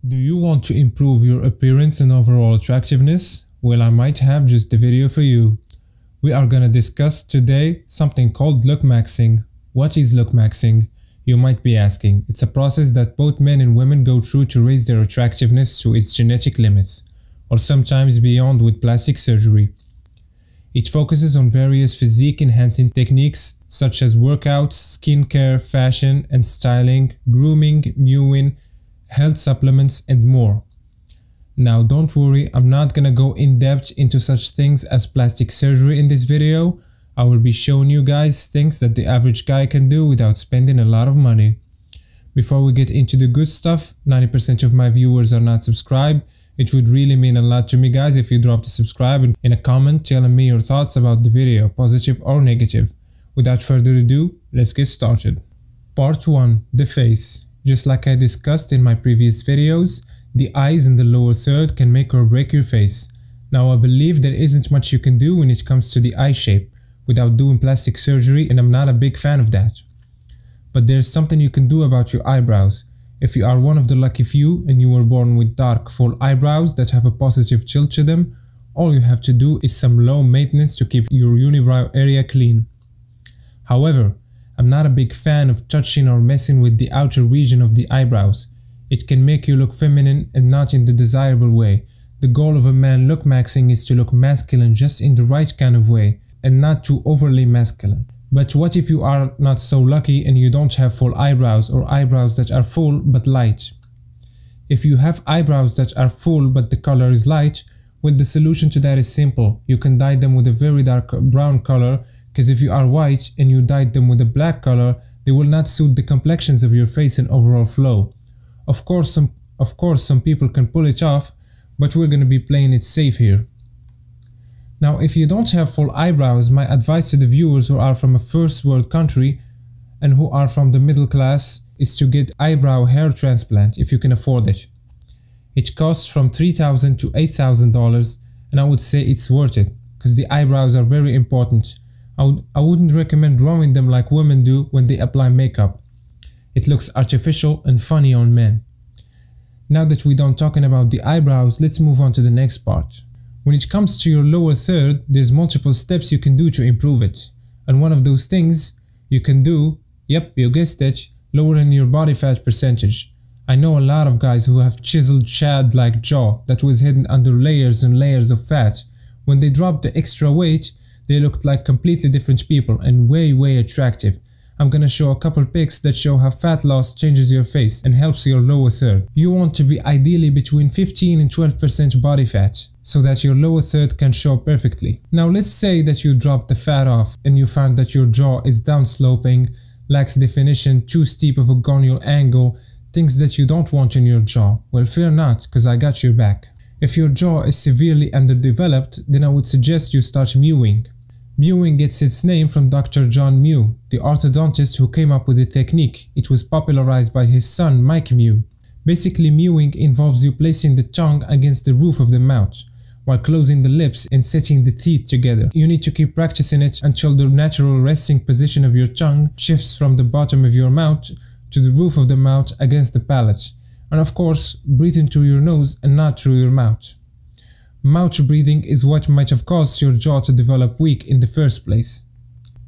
Do you want to improve your appearance and overall attractiveness? Well, I might have just the video for you. We are gonna discuss today something called Looksmaxxing. What is Looksmaxxing? You might be asking. It's a process that both men and women go through to raise their attractiveness to its genetic limits, or sometimes beyond with plastic surgery. It focuses on various physique-enhancing techniques such as workouts, skincare, fashion and styling, grooming, mewing, health supplements and more. Now don't worry, I'm not gonna go in depth into such things as plastic surgery in this video. I will be showing you guys things that the average guy can do without spending a lot of money. Before we get into the good stuff, 90% of my viewers are not subscribed. It would really mean a lot to me guys if you drop the subscribe and in a comment telling me your thoughts about the video, positive or negative. Without further ado, let's get started. Part 1. The face. Just like I discussed in my previous videos, the eyes in the lower third can make or break your face. Now I believe there isn't much you can do when it comes to the eye shape without doing plastic surgery, and I'm not a big fan of that. But there's something you can do about your eyebrows. If you are one of the lucky few and you were born with dark full eyebrows that have a positive tilt to them, all you have to do is some low maintenance to keep your unibrow area clean. However, I'm not a big fan of touching or messing with the outer region of the eyebrows. It can make you look feminine and not in the desirable way. The goal of a man Looksmaxxing is to look masculine just in the right kind of way and not too overly masculine. But what if you are not so lucky and you don't have full eyebrows or eyebrows that are full but light? If you have eyebrows that are full but the color is light, well, the solution to that is simple. You can dye them with a very dark brown color, because if you are white and you dyed them with a black color, they will not suit the complexions of your face and overall flow. Of course some people can pull it off, but we're gonna be playing it safe here. Now if you don't have full eyebrows, my advice to the viewers who are from a first world country and who are from the middle class is to get eyebrow hair transplant if you can afford it. It costs from $3,000 to $8,000 and I would say it's worth it, because the eyebrows are very important. I wouldn't recommend drawing them like women do when they apply makeup. It looks artificial and funny on men. Now that we're done talking about the eyebrows, let's move on to the next part. When it comes to your lower third, there's multiple steps you can do to improve it. And one of those things you can do, yep, you guessed it, lowering your body fat percentage. I know a lot of guys who have chiseled Chad-like jaw that was hidden under layers and layers of fat. When they dropped the extra weight, they looked like completely different people and way attractive. I'm gonna show a couple pics that show how fat loss changes your face and helps your lower third. You want to be ideally between 15 and 12% body fat, so that your lower third can show perfectly. Now let's say that you dropped the fat off and you found that your jaw is downsloping, lacks definition, too steep of a gonial angle, things that you don't want in your jaw. Well, fear not, cause I got your back. If your jaw is severely underdeveloped, then I would suggest you start mewing. Mewing gets its name from Dr. John Mew, the orthodontist who came up with the technique. It was popularized by his son Mike Mew. Basically, mewing involves you placing the tongue against the roof of the mouth, while closing the lips and setting the teeth together. You need to keep practicing it until the natural resting position of your tongue shifts from the bottom of your mouth to the roof of the mouth against the palate. And of course, breathe in through your nose and not through your mouth. Mouth breathing is what might have caused your jaw to develop weak in the first place.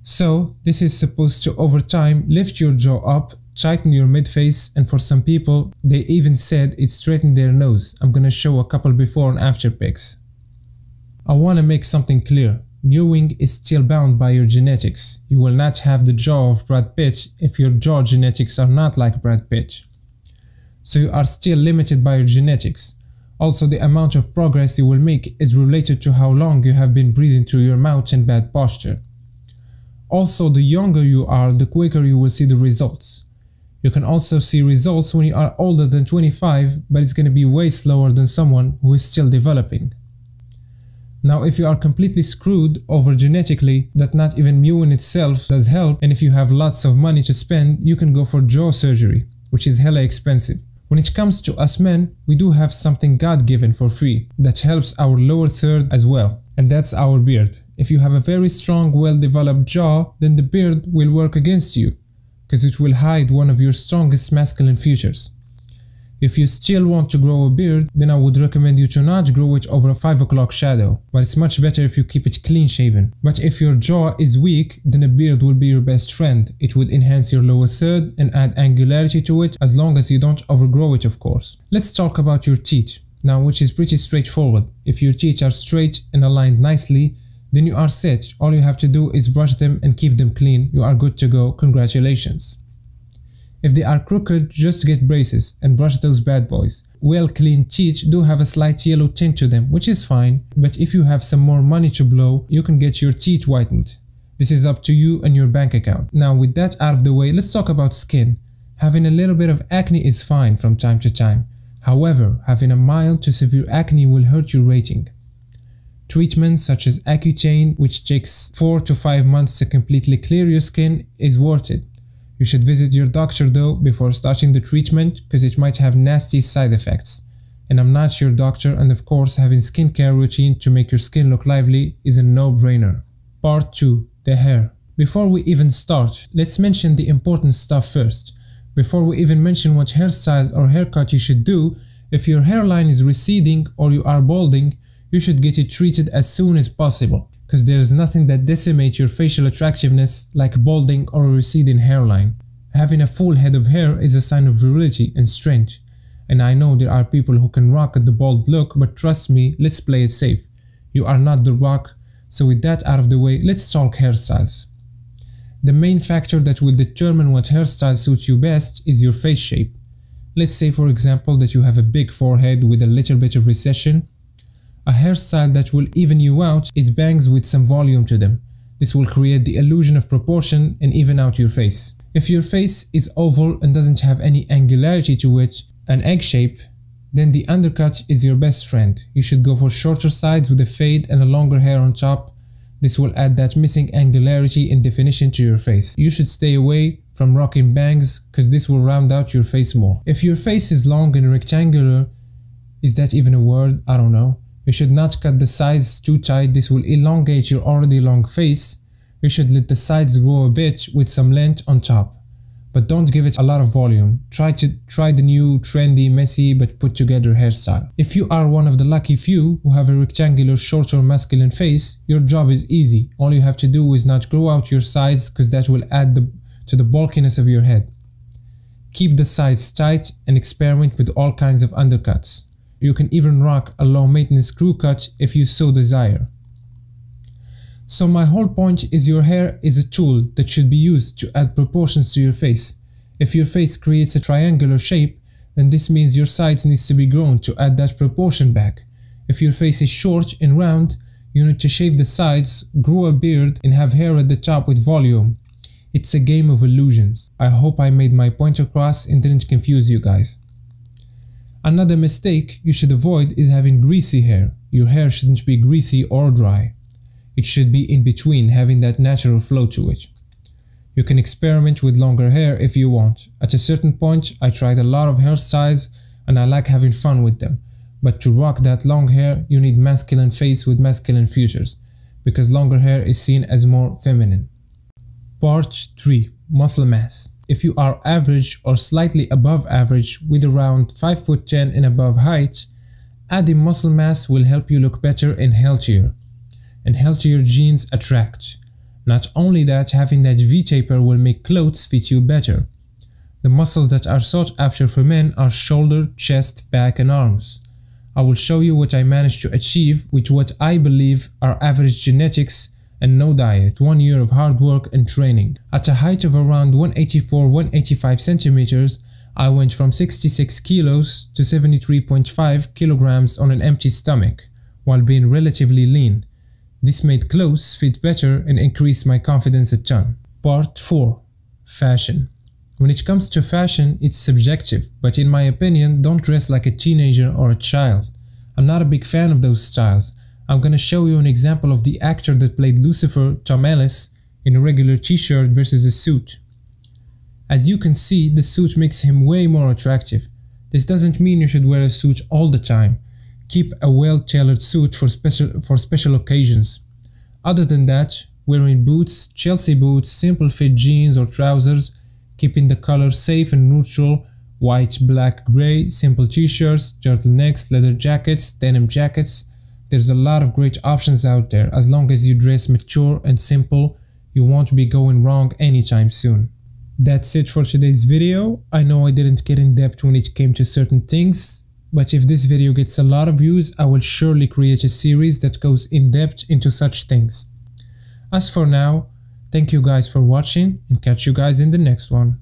So, this is supposed to over time lift your jaw up, tighten your mid-face, and for some people, they even said it straightened their nose. I'm gonna show a couple before and after pics. I wanna make something clear. Mewing is still bound by your genetics. You will not have the jaw of Brad Pitt if your jaw genetics are not like Brad Pitt. So you are still limited by your genetics. Also, the amount of progress you will make is related to how long you have been breathing through your mouth in bad posture. Also, the younger you are, the quicker you will see the results. You can also see results when you are older than 25, but it's going to be way slower than someone who is still developing. Now, if you are completely screwed over genetically, that not even mewing itself does help, and if you have lots of money to spend, you can go for jaw surgery, which is hella expensive. When it comes to us men, we do have something God-given for free that helps our lower third as well, and that's our beard. If you have a very strong, well-developed jaw, then the beard will work against you, because it will hide one of your strongest masculine features. If you still want to grow a beard, then I would recommend you to not grow it over a 5 o'clock shadow, but it's much better if you keep it clean shaven. But if your jaw is weak, then a beard will be your best friend. It would enhance your lower third and add angularity to it, as long as you don't overgrow it, of course. Let's talk about your teeth now, which is pretty straightforward. If your teeth are straight and aligned nicely, then you are set. All you have to do is brush them and keep them clean. You are good to go. Congratulations. If they are crooked, just get braces and brush those bad boys. Well-cleaned teeth do have a slight yellow tint to them, which is fine, but if you have some more money to blow, you can get your teeth whitened. This is up to you and your bank account. Now, with that out of the way, let's talk about skin. Having a little bit of acne is fine from time to time. However, having a mild to severe acne will hurt your rating. Treatments such as Accutane, which takes 4 to 5 months to completely clear your skin, is worth it. You should visit your doctor though before starting the treatment, because it might have nasty side effects. And I'm not your doctor, and of course having skincare routine to make your skin look lively is a no-brainer. Part 2. The hair. Before we even start, let's mention the important stuff first. Before we even mention what hairstyles or haircut you should do, if your hairline is receding or you are balding, you should get it treated as soon as possible, because there is nothing that decimates your facial attractiveness like balding or a receding hairline. Having a full head of hair is a sign of virility and strength. And I know there are people who can rock the bald look, but trust me, let's play it safe. You are not The Rock, so with that out of the way, let's talk hairstyles. The main factor that will determine what hairstyle suits you best is your face shape. Let's say for example that you have a big forehead with a little bit of recession. A hairstyle that will even you out is bangs with some volume to them. This will create the illusion of proportion and even out your face. If your face is oval and doesn't have any angularity to it, an egg shape, then the undercut is your best friend. You should go for shorter sides with a fade and a longer hair on top. This will add that missing angularity and definition to your face. You should stay away from rocking bangs, because this will round out your face more. If your face is long and rectangular, is that even a word? I don't know. You should not cut the sides too tight, this will elongate your already long face. You should let the sides grow a bit with some length on top, but don't give it a lot of volume. Try the new trendy, messy but put together hairstyle. If you are one of the lucky few who have a rectangular, shorter, masculine face, your job is easy. All you have to do is not grow out your sides, because that will add to the bulkiness of your head. Keep the sides tight and experiment with all kinds of undercuts. You can even rock a low maintenance crew cut if you so desire. So my whole point is your hair is a tool that should be used to add proportions to your face. If your face creates a triangular shape, then this means your sides needs to be grown to add that proportion back. If your face is short and round, you need to shave the sides, grow a beard and have hair at the top with volume. It's a game of illusions. I hope I made my point across and didn't confuse you guys. Another mistake you should avoid is having greasy hair. Your hair shouldn't be greasy or dry. It should be in between, having that natural flow to it. You can experiment with longer hair if you want. At a certain point, I tried a lot of hairstyles and I like having fun with them. But to rock that long hair, you need masculine face with masculine features, because longer hair is seen as more feminine. Part 3. Muscle mass. If you are average or slightly above average with around 5'10" and above height, adding muscle mass will help you look better and healthier genes attract. Not only that, having that V-taper will make clothes fit you better. The muscles that are sought after for men are shoulder, chest, back and arms. I will show you what I managed to achieve with what I believe are average genetics and no diet, 1 year of hard work and training. At a height of around 184-185 centimeters, I went from 66 kilos to 73.5 kilograms on an empty stomach, while being relatively lean. This made clothes fit better and increased my confidence a ton. Part 4. Fashion. When it comes to fashion, it's subjective, but in my opinion, don't dress like a teenager or a child. I'm not a big fan of those styles. I'm gonna show you an example of the actor that played Lucifer, Tom Ellis, in a regular t-shirt versus a suit. As you can see, the suit makes him way more attractive. This doesn't mean you should wear a suit all the time. Keep a well-tailored suit for special occasions. Other than that, wearing boots, Chelsea boots, simple fit jeans or trousers, keeping the color safe and neutral white, black, gray, simple t-shirts, turtlenecks, leather jackets, denim jackets. There's a lot of great options out there. As long as you dress mature and simple, you won't be going wrong anytime soon. That's it for today's video. I know I didn't get in depth when it came to certain things, but if this video gets a lot of views, I will surely create a series that goes in depth into such things. As for now, thank you guys for watching and catch you guys in the next one.